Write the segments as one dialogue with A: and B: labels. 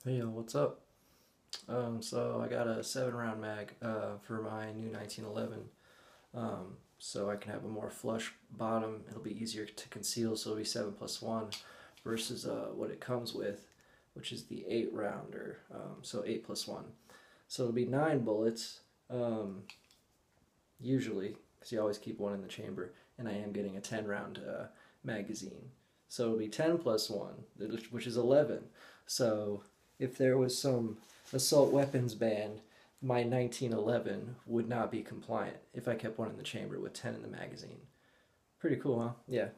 A: Hey, yo, what's up? So I got a 7 round mag for my new 1911, so I can have a more flush bottom. It'll be easier to conceal, so it'll be 7+1 versus what it comes with, which is the 8 rounder, so 8+1. So it'll be 9 bullets, usually, because you always keep one in the chamber, and I am getting a 10 round magazine. So it'll be 10+1, which is 11. So if there was some assault weapons ban, my 1911 would not be compliant if I kept one in the chamber with 10 in the magazine. Pretty cool, huh? Yeah,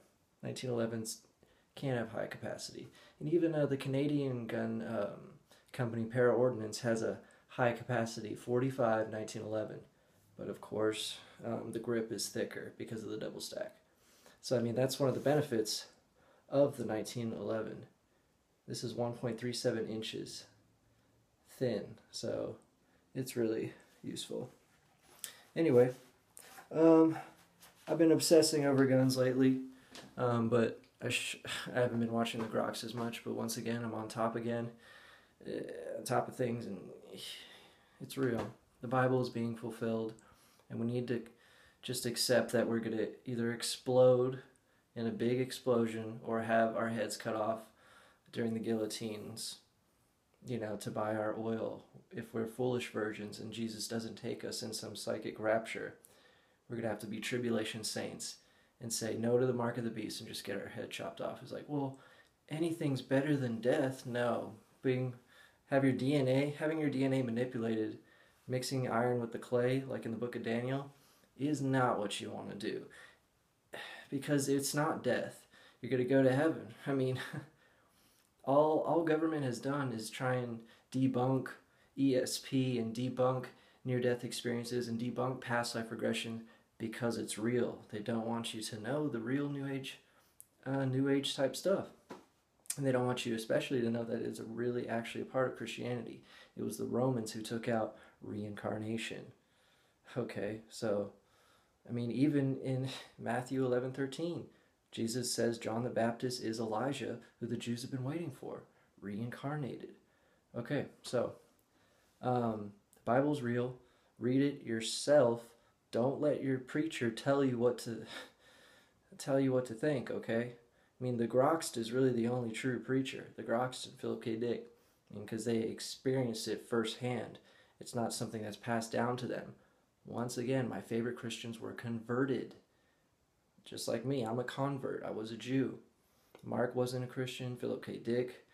A: 1911s can have high capacity. And even the Canadian gun company Para Ordnance has a high capacity 45 1911. But of course, the grip is thicker because of the double stack. So, I mean, that's one of the benefits of the 1911. This is 1.37 inches thin, so it's really useful. Anyway, I've been obsessing over guns lately, but I haven't been watching the Groks as much, but once again, I'm on top again, on top of things, and it's real. The Bible is being fulfilled, and we need to just accept that we're going to either explode in a big explosion or have our heads cut off during the guillotines, to buy our oil. If we're foolish virgins and Jesus doesn't take us in some psychic rapture, we're going to have to be tribulation saints and say no to the mark of the beast and just get our head chopped off. It's like, well, anything's better than death. No. Having your DNA manipulated, mixing iron with the clay, like in the book of Daniel, is not what you want to do. Because it's not death. You're going to go to heaven. I mean, all government has done is try and debunk ESP and debunk near-death experiences and debunk past life regression because it's real. They don't want you to know the real New Age type stuff. And they don't want you especially to know that it's really actually a part of Christianity. It was the Romans who took out reincarnation. Okay, so, I mean, even in Matthew 11:13, Jesus says John the Baptist is Elijah, who the Jews have been waiting for, reincarnated. Okay, so the Bible's real. Read it yourself. Don't let your preacher tell you what to think. Okay, I mean, the Groxt is really the only true preacher. The Groxt and Philip K. Dick, because they experienced it firsthand. It's not something that's passed down to them. Once again, my favorite Christians were converted. Just like me, I'm a convert. I was a Jew. Mark wasn't a Christian. Philip K. Dick.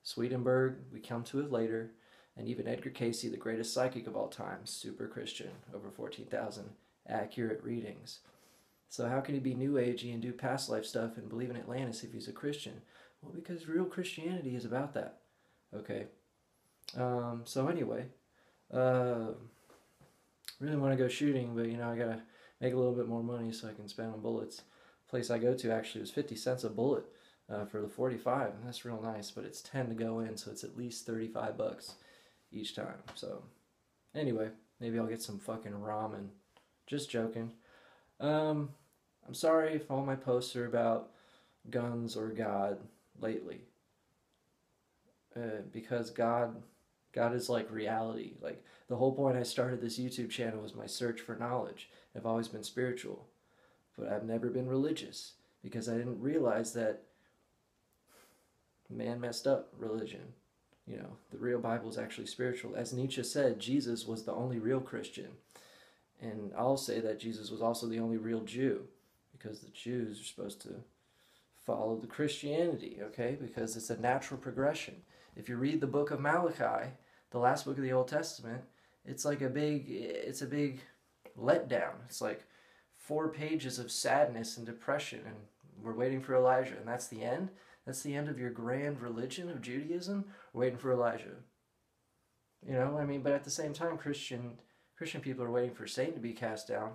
A: Swedenborg, we come to it later. And even Edgar Cayce, the greatest psychic of all time, super Christian, over 14,000 accurate readings. So how can he be New Agey and do past life stuff and believe in Atlantis if he's a Christian? Well, because real Christianity is about that. Okay. So anyway, really want to go shooting, but I gotta make a little bit more money so I can spend on bullets. The place I go to actually was 50 cents a bullet for the 45, and that's real nice, but it's 10 to go in, so it's at least $35 each time. So anyway, maybe I'll get some fucking ramen. Just joking. I'm sorry if all my posts are about guns or God lately, because God is like reality. Like, the whole point I started this YouTube channel was my search for knowledge. I've always been spiritual, but I've never been religious because I didn't realize that man messed up religion. The real Bible is actually spiritual. As Nietzsche said, Jesus was the only real Christian. And I'll say that Jesus was also the only real Jew, because the Jews are supposed to follow the Christianity, okay? Because it's a natural progression. If you read the book of Malachi, the last book of the Old Testament, it's a big letdown. It's like 4 pages of sadness and depression, and we're waiting for Elijah, and that's the end? That's the end of your grand religion of Judaism? We're waiting for Elijah. But at the same time, Christian people are waiting for Satan to be cast down.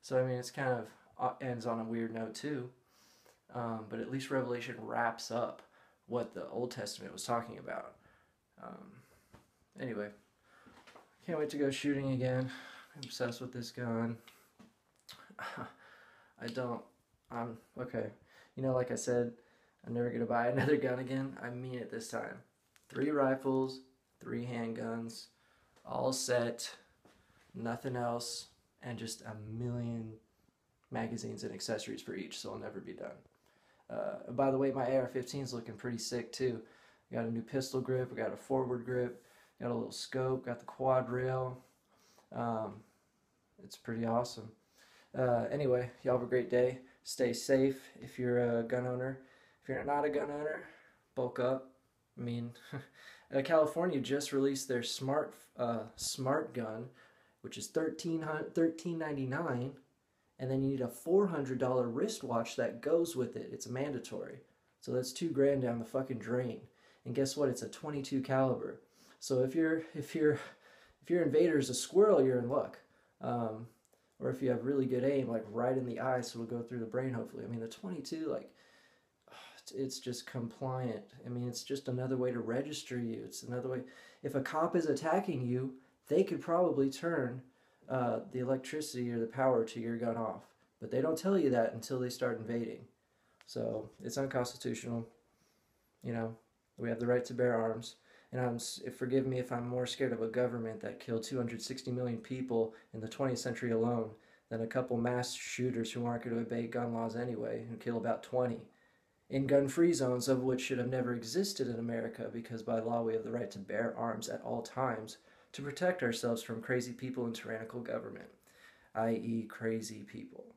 A: So, it's kind of ends on a weird note too. But at least Revelation wraps up what the Old Testament was talking about. Anyway, can't wait to go shooting again. I'm obsessed with this gun. I'm okay. Like I said, I'm never gonna buy another gun again. I mean it this time. 3 rifles, 3 handguns, all set, nothing else, and just a million magazines and accessories for each, so I'll never be done. By the way, my AR-15 is looking pretty sick too. I got a new pistol grip, I got a forward grip, got a little scope, got the quad rail. Um, it's pretty awesome. Anyway, y'all have a great day. Stay safe if you're a gun owner. If you're not a gun owner, bulk up. I mean, California just released their smart gun, which is $13.99, and then you need a $400 wristwatch that goes with it. It's mandatory, so that's $2,000 down the fucking drain. And guess what? It's a .22 caliber. So if your invader's a squirrel, you're in luck. Or if you have really good aim, like right in the eye, so it'll go through the brain. Hopefully, I mean the .22, like it's just compliant. I mean, it's just another way to register you. It's another way. If a cop is attacking you, they could probably turn the electricity or the power to your gun off. But they don't tell you that until they start invading. So it's unconstitutional. You know, we have the right to bear arms. And forgive me if I'm more scared of a government that killed 260 million people in the 20th century alone than a couple mass shooters who aren't going to obey gun laws anyway and kill about 20 in gun-free zones, of which should have never existed in America, because by law we have the right to bear arms at all times to protect ourselves from crazy people and tyrannical government, i.e. crazy people.